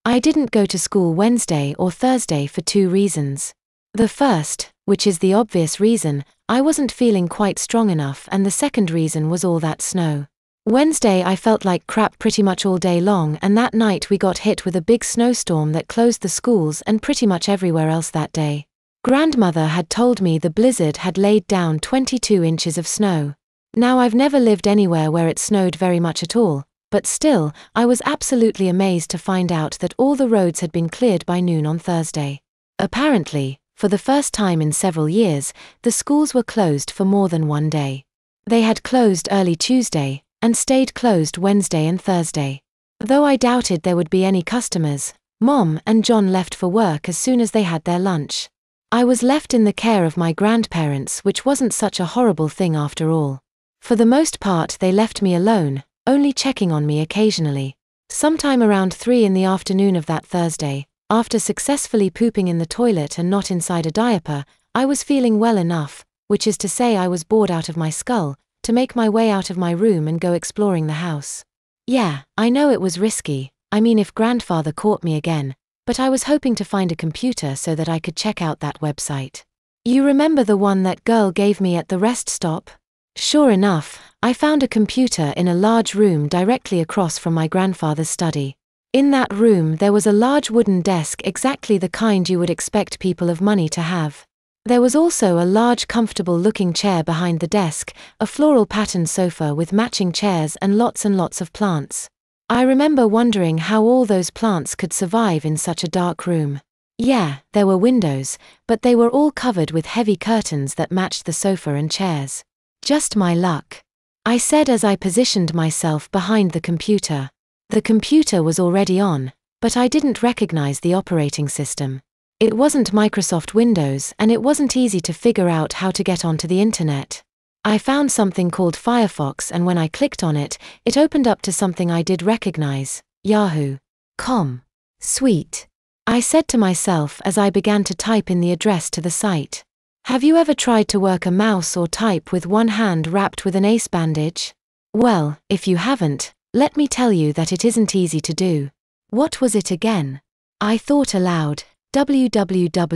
I didn't go to school Wednesday or Thursday for two reasons. The first, which is the obvious reason, I wasn't feeling quite strong enough, and the second reason was all that snow. Wednesday I felt like crap pretty much all day long, and that night we got hit with a big snowstorm that closed the schools and pretty much everywhere else that day. Grandmother had told me the blizzard had laid down 22 inches of snow. Now I've never lived anywhere where it snowed very much at all, but still, I was absolutely amazed to find out that all the roads had been cleared by noon on Thursday. Apparently, for the first time in several years, the schools were closed for more than one day. They had closed early Tuesday, and stayed closed Wednesday and Thursday. Though I doubted there would be any customers, Mom and John left for work as soon as they had their lunch. I was left in the care of my grandparents, which wasn't such a horrible thing after all. For the most part they left me alone, only checking on me occasionally. Sometime around 3 in the afternoon of that Thursday, after successfully pooping in the toilet and not inside a diaper, I was feeling well enough, which is to say I was bored out of my skull, to make my way out of my room and go exploring the house. Yeah, I know it was risky, I mean if grandfather caught me again, but I was hoping to find a computer so that I could check out that website. You remember the one that girl gave me at the rest stop? Sure enough, I found a computer in a large room directly across from my grandfather's study. In that room there was a large wooden desk, exactly the kind you would expect people of money to have. There was also a large comfortable-looking chair behind the desk, a floral patterned sofa with matching chairs and lots of plants. I remember wondering how all those plants could survive in such a dark room. Yeah, there were windows, but they were all covered with heavy curtains that matched the sofa and chairs. Just my luck, I said as I positioned myself behind the computer. The computer was already on, but I didn't recognize the operating system. It wasn't Microsoft Windows, and it wasn't easy to figure out how to get onto the internet. I found something called Firefox, and when I clicked on it, it opened up to something I did recognize, Yahoo.com. Sweet, I said to myself as I began to type in the address to the site. Have you ever tried to work a mouse or type with one hand wrapped with an ace bandage? Well, if you haven't, let me tell you that it isn't easy to do. What was it again? I thought aloud. www.ald.com.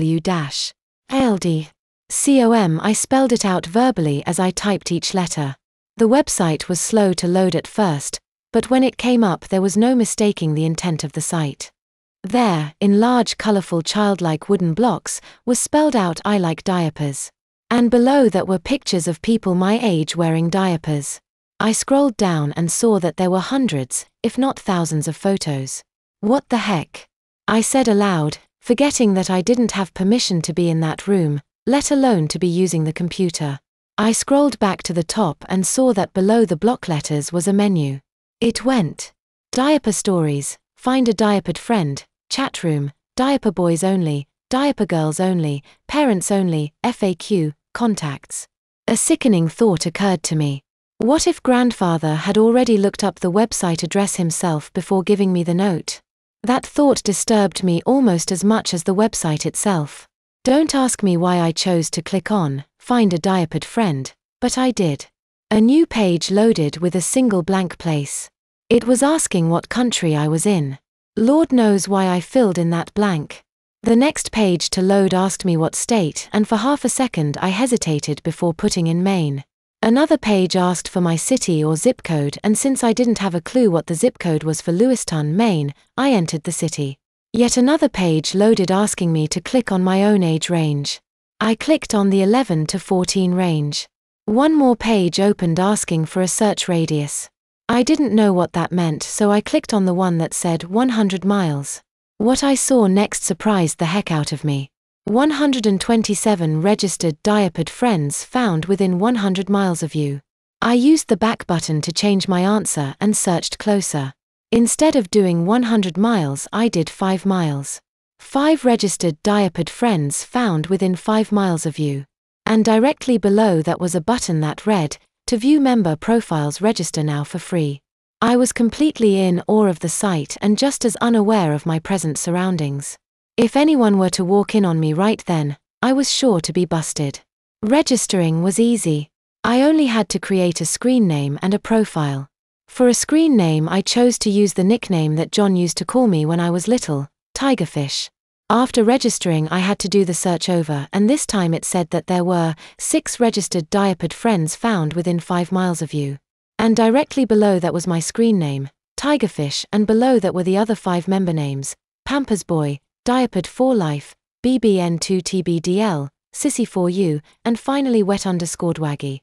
I spelled it out verbally as I typed each letter. The website was slow to load at first, but when it came up there was no mistaking the intent of the site. There, in large colorful childlike wooden blocks, was spelled out "I like diapers." And below that were pictures of people my age wearing diapers. I scrolled down and saw that there were hundreds, if not thousands of photos. What the heck? I said aloud, forgetting that I didn't have permission to be in that room, let alone to be using the computer. I scrolled back to the top and saw that below the block letters was a menu. It went: diaper stories, find a diapered friend, chat room, diaper boys only, diaper girls only, parents only, FAQ, contacts. A sickening thought occurred to me. What if grandfather had already looked up the website address himself before giving me the note? That thought disturbed me almost as much as the website itself. Don't ask me why I chose to click on find a diapered friend, but I did. A new page loaded with a single blank place. It was asking what country I was in. Lord knows why I filled in that blank. The next page to load asked me what state, and for half a second I hesitated before putting in Maine. Another page asked for my city or zip code, and since I didn't have a clue what the zip code was for Lewiston, Maine, I entered the city. Yet another page loaded asking me to click on my own age range. I clicked on the 11 to 14 range. One more page opened asking for a search radius. I didn't know what that meant, so I clicked on the one that said 100 miles. What I saw next surprised the heck out of me. 127 registered diapered friends found within 100 miles of you. I used the back button to change my answer and searched closer. Instead of doing 100 miles, I did 5 miles. 5 registered diapered friends found within 5 miles of you. And directly below that was a button that read, "To view member profiles, register now for free." I was completely in awe of the site and just as unaware of my present surroundings. If anyone were to walk in on me right then, I was sure to be busted. Registering was easy. I only had to create a screen name and a profile. For a screen name, I chose to use the nickname that John used to call me when I was little, Tigerfish. After registering, I had to do the search over, and this time it said that there were 6 registered diapered friends found within 5 miles of you. And directly below that was my screen name, Tigerfish, and below that were the other 5 member names: Pampers Boy, Diapered for Life, BBN2TBDL, Sissy4U, and finally Wet_Waggy.